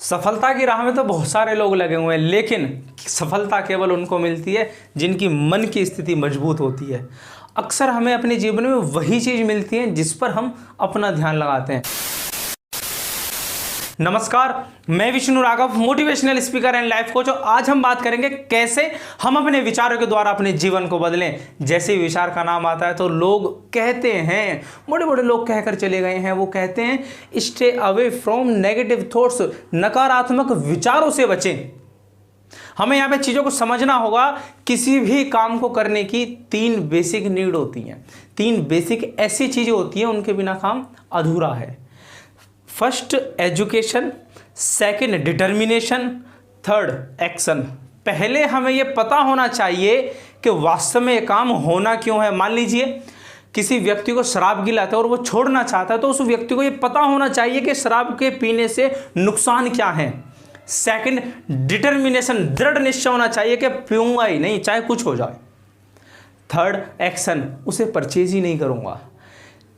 सफलता की राह में तो बहुत सारे लोग लगे हुए हैं, लेकिन सफलता केवल उनको मिलती है जिनकी मन की स्थिति मजबूत होती है। अक्सर हमें अपने जीवन में वही चीज़ मिलती है जिस पर हम अपना ध्यान लगाते हैं। नमस्कार, मैं Vishnu Raghav, motivational speaker and life coach. आज हम बात करेंगे कैसे हम अपने विचारों के द्वारा अपने जीवन को बदलें। जैसे ही विचार का नाम आता है तो लोग कहते हैं, बड़े बड़े लोग कहकर चले गए हैं, वो कहते हैं stay away from negative thoughts, नकारात्मक विचारों से बचें। हमें यहाँ पे चीज़ों को समझना होगा। किसी भी काम को करने की 3 बेसिक नीड होती हैं। 3 बेसिक ऐसी चीज़ें होती हैं उनके बिना काम अधूरा है। First education, second determination, third action. पहले हमें यह पता होना चाहिए कि वास्तव में यह काम होना क्यों है। मान लीजिए किसी व्यक्ति को शराब गिलाता है और वो छोड़ना चाहता है, तो उस व्यक्ति को यह पता होना चाहिए कि शराब के पीने से नुकसान क्या है। सेकंड डिटर्मिनेशन, दृढ़ निश्चय होना चाहिए कि पीऊंगा ही नहीं चाहे कुछ हो जाए। थर्ड एक्शन, उसे परचेज ही नहीं करूंगा।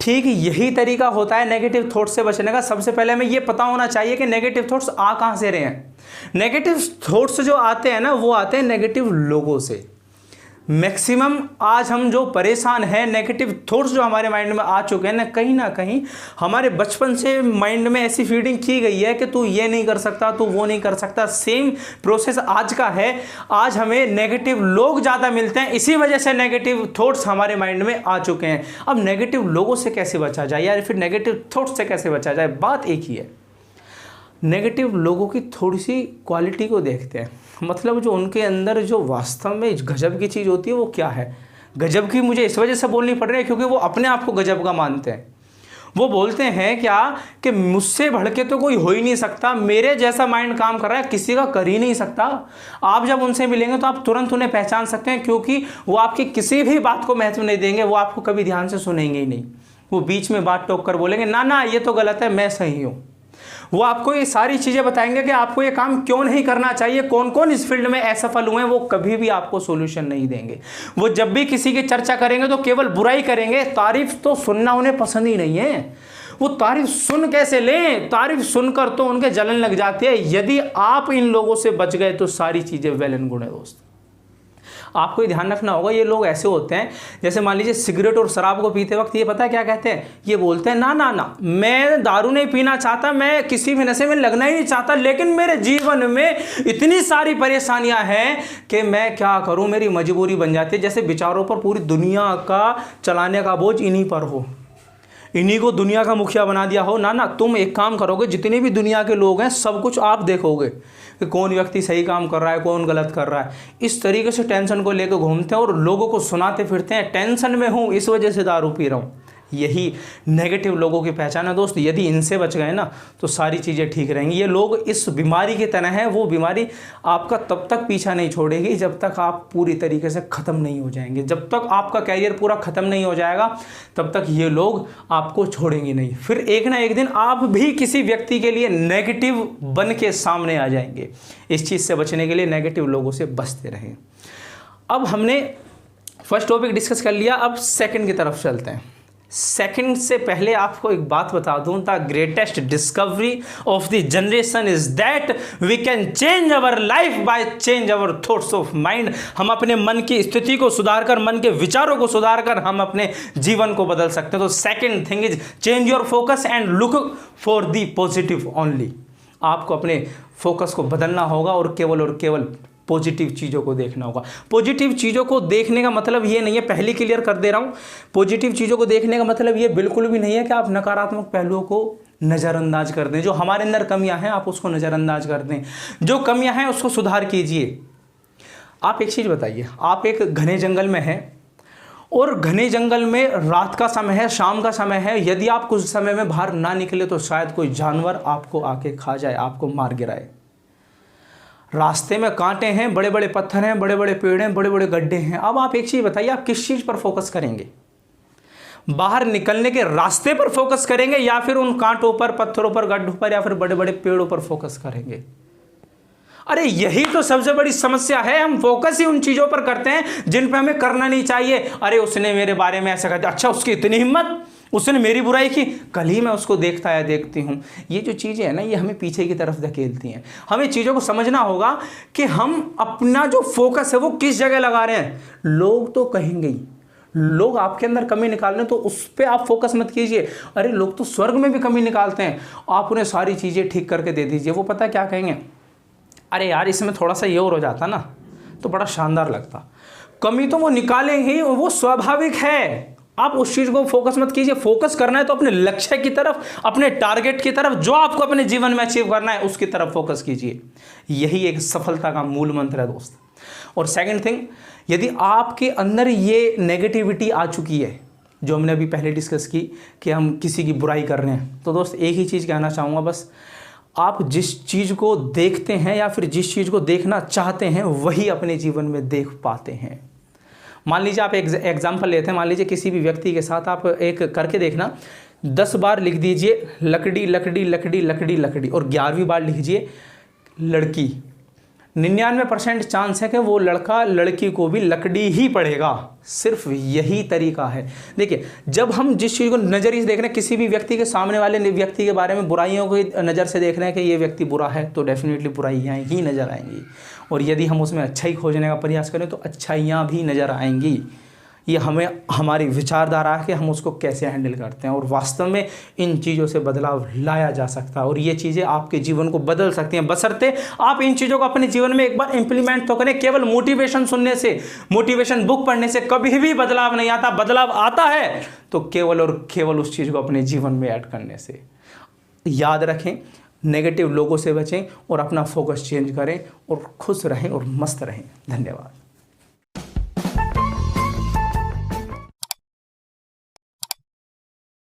ठीक यही तरीका होता है नेगेटिव थॉट्स से बचने का। सबसे पहले हमें यह पता होना चाहिए कि नेगेटिव थॉट्स आ कहां से रहे हैं। नेगेटिव थॉट्स जो आते हैं ना, वो आते हैं नेगेटिव लोगों से। मैक्सिमम आज हम जो परेशान हैं, नेगेटिव थॉट्स जो हमारे माइंड में आ चुके हैं ना कहीं हमारे बचपन से माइंड में ऐसी फीडिंग की गई है कि तू ये नहीं कर सकता, तू वो नहीं कर सकता। सेम प्रोसेस आज का है। आज हमें नेगेटिव लोग ज़्यादा मिलते हैं, इसी वजह से नेगेटिव थॉट्स हमारे माइंड में आ चुके हैं। अब नेगेटिव लोगों से कैसे बचा जाए, या फिर नेगेटिव थॉट्स से कैसे बचा जाए, बात एक ही है। नेगेटिव लोगों की थोड़ी सी क्वालिटी को देखते हैं, मतलब जो उनके अंदर जो वास्तव में गजब की चीज़ होती है वो क्या है। गजब की मुझे इस वजह से बोलनी पड़ रही है क्योंकि वो अपने आप को गजब का मानते हैं। वो बोलते हैं क्या कि मुझसे बढ़ के तो कोई हो ही नहीं सकता, मेरे जैसा माइंड काम कर रहा है किसी का कर ही नहीं सकता। आप जब उनसे मिलेंगे तो आप तुरंत उन्हें पहचान सकते हैं, क्योंकि वो आपकी किसी भी बात को महत्व नहीं देंगे, वो आपको कभी ध्यान से सुनेंगे ही नहीं। वो बीच में बात टोक कर बोलेंगे ना ना ये तो गलत है, मैं सही हूँ। वो आपको ये सारी चीज़ें बताएंगे कि आपको ये काम क्यों नहीं करना चाहिए, कौन कौन इस फील्ड में असफल हुए हैं। वो कभी भी आपको सॉल्यूशन नहीं देंगे। वो जब भी किसी की चर्चा करेंगे तो केवल बुराई करेंगे, तारीफ तो सुनना उन्हें पसंद ही नहीं है। वो तारीफ सुन कैसे लें, तारीफ सुनकर तो उनके जलन लग जाती है। यदि आप इन लोगों से बच गए तो सारी चीज़ें वेल एंड गुड है दोस्त। आपको ये ध्यान रखना होगा, ये लोग ऐसे होते हैं जैसे मान लीजिए सिगरेट और शराब को पीते वक्त ये पता है क्या कहते हैं, ये बोलते हैं ना ना ना मैं दारू नहीं पीना चाहता, मैं किसी भी नशे में लगना ही नहीं चाहता, लेकिन मेरे जीवन में इतनी सारी परेशानियां हैं कि मैं क्या करूं, मेरी मजबूरी बन जाती है। जैसे विचारों पर पूरी दुनिया का चलाने का बोझ इन्हीं पर हो, इन्हीं को दुनिया का मुखिया बना दिया हो। ना ना तुम एक काम करोगे, जितने भी दुनिया के लोग हैं सब कुछ आप देखोगे कि कौन व्यक्ति सही काम कर रहा है, कौन गलत कर रहा है। इस तरीके से टेंशन को लेकर घूमते हैं और लोगों को सुनाते फिरते हैं टेंशन में हूँ इस वजह से दारू पी रहा हूँ। यही नेगेटिव लोगों की पहचान है दोस्त। यदि इनसे बच गए ना तो सारी चीज़ें ठीक रहेंगी। ये लोग इस बीमारी की तरह हैं, वो बीमारी आपका तब तक पीछा नहीं छोड़ेगी जब तक आप पूरी तरीके से ख़त्म नहीं हो जाएंगे। जब तक आपका कैरियर पूरा ख़त्म नहीं हो जाएगा तब तक ये लोग आपको छोड़ेंगे नहीं। फिर एक ना एक दिन आप भी किसी व्यक्ति के लिए नेगेटिव बन के सामने आ जाएंगे। इस चीज़ से बचने के लिए नेगेटिव लोगों से बचते रहें। अब हमने फर्स्ट टॉपिक डिस्कस कर लिया, अब सेकंड की तरफ चलते हैं। सेकंड से पहले आपको एक बात बता दूं, the greatest discovery of the generation is that we can change our life by change our thoughts of mind. हम अपने मन की स्थिति को सुधारकर, मन के विचारों को सुधारकर हम अपने जीवन को बदल सकते हैं। तो second thing is change your focus and look for the positive only. आपको अपने फोकस को बदलना होगा और केवल पॉजिटिव चीज़ों को देखना होगा। पॉजिटिव चीज़ों को देखने का मतलब ये नहीं है, पहले क्लियर कर दे रहा हूँ, पॉजिटिव चीज़ों को देखने का मतलब ये बिल्कुल भी नहीं है कि आप नकारात्मक पहलुओं को नज़रअंदाज कर दें। जो हमारे अंदर कमियां हैं आप उसको नज़रअंदाज कर दें, जो कमियां हैं उसको सुधार कीजिए। आप एक चीज़ बताइए, आप एक घने जंगल में हैं और घने जंगल में रात का समय है, शाम का समय है। यदि आप कुछ समय में बाहर ना निकले तो शायद कोई जानवर आपको आके खा जाए, आपको मार गिराए। रास्ते में कांटे हैं, बड़े बड़े पत्थर हैं, बड़े बड़े पेड़ हैं, बड़े बड़े गड्ढे हैं। अब आप एक चीज़ बताइए, आप किस चीज़ पर फोकस करेंगे? बाहर निकलने के रास्ते पर फोकस करेंगे या फिर उन कांटों पर, पत्थरों पर, गड्ढों पर या फिर बड़े बड़े पेड़ों पर फोकस करेंगे? अरे यही तो सबसे बड़ी समस्या है। हम फोकस ही उन चीज़ों पर करते हैं जिन पर हमें करना नहीं चाहिए। अरे उसने मेरे बारे में ऐसा कहा, अच्छा उसकी इतनी हिम्मत, उसने मेरी बुराई की, कल ही मैं उसको देखता या देखती हूँ। ये जो चीज़ें हैं ना, ये हमें पीछे की तरफ धकेलती हैं। हमें चीज़ों को समझना होगा कि हम अपना जो फोकस है वो किस जगह लगा रहे हैं। लोग तो कहेंगे ही, लोग आपके अंदर कमी निकाल रहे हैं तो उस पर आप फोकस मत कीजिए। अरे लोग तो स्वर्ग में भी कमी निकालते हैं, आप उन्हें सारी चीज़ें ठीक करके दे दीजिए। वो पता है क्या कहेंगे, अरे यार इसमें थोड़ा सा ये और हो जाता ना तो बड़ा शानदार लगता। कमी तो वो निकालेंगे ही, वो स्वाभाविक है। आप उस चीज़ को फोकस मत कीजिए। फोकस करना है तो अपने लक्ष्य की तरफ, अपने टारगेट की तरफ, जो आपको अपने जीवन में अचीव करना है उसकी तरफ फोकस कीजिए। यही एक सफलता का मूल मंत्र है दोस्त। और सेकंड थिंग, यदि आपके अंदर ये नेगेटिविटी आ चुकी है, जो हमने अभी पहले डिस्कस की कि हम किसी की बुराई कर रहे हैं, तो दोस्त एक ही चीज़ कहना चाहूँगा, बस आप जिस चीज़ को देखते हैं या फिर जिस चीज़ को देखना चाहते हैं वही अपने जीवन में देख पाते हैं। मान लीजिए आप एक एग्जाम्पल लेते हैं, मान लीजिए किसी भी व्यक्ति के साथ आप एक करके देखना, 10 बार लिख दीजिए लकड़ी लकड़ी लकड़ी लकड़ी लकड़ी, और 11वीं बार लिखिए लड़की। 99% चांस है कि वो लड़का लड़की को भी लकड़ी ही पड़ेगा। सिर्फ यही तरीका है। देखिए, जब हम जिस चीज़ को नज़रिए से देख रहे हैं, किसी भी व्यक्ति के सामने वाले व्यक्ति के बारे में बुराइयों की नज़र से देख रहे हैं कि ये व्यक्ति बुरा है, तो डेफिनेटली बुराइयाँ ही नज़र आएंगी। और यदि हम उसमें अच्छाई खोजने का प्रयास करें तो अच्छाइयाँ भी नज़र आएंगी। ये हमें हमारी विचारधारा है कि हम उसको कैसे हैंडल करते हैं, और वास्तव में इन चीज़ों से बदलाव लाया जा सकता है और ये चीज़ें आपके जीवन को बदल सकती हैं, बशर्ते आप इन चीज़ों को अपने जीवन में एक बार इंप्लीमेंट तो करें। केवल मोटिवेशन सुनने से, मोटिवेशन बुक पढ़ने से कभी भी बदलाव नहीं आता। बदलाव आता है तो केवल और केवल उस चीज़ को अपने जीवन में ऐड करने से। याद रखें, नेगेटिव लोगों से बचें और अपना फोकस चेंज करें और खुश रहें और मस्त रहें। धन्यवाद।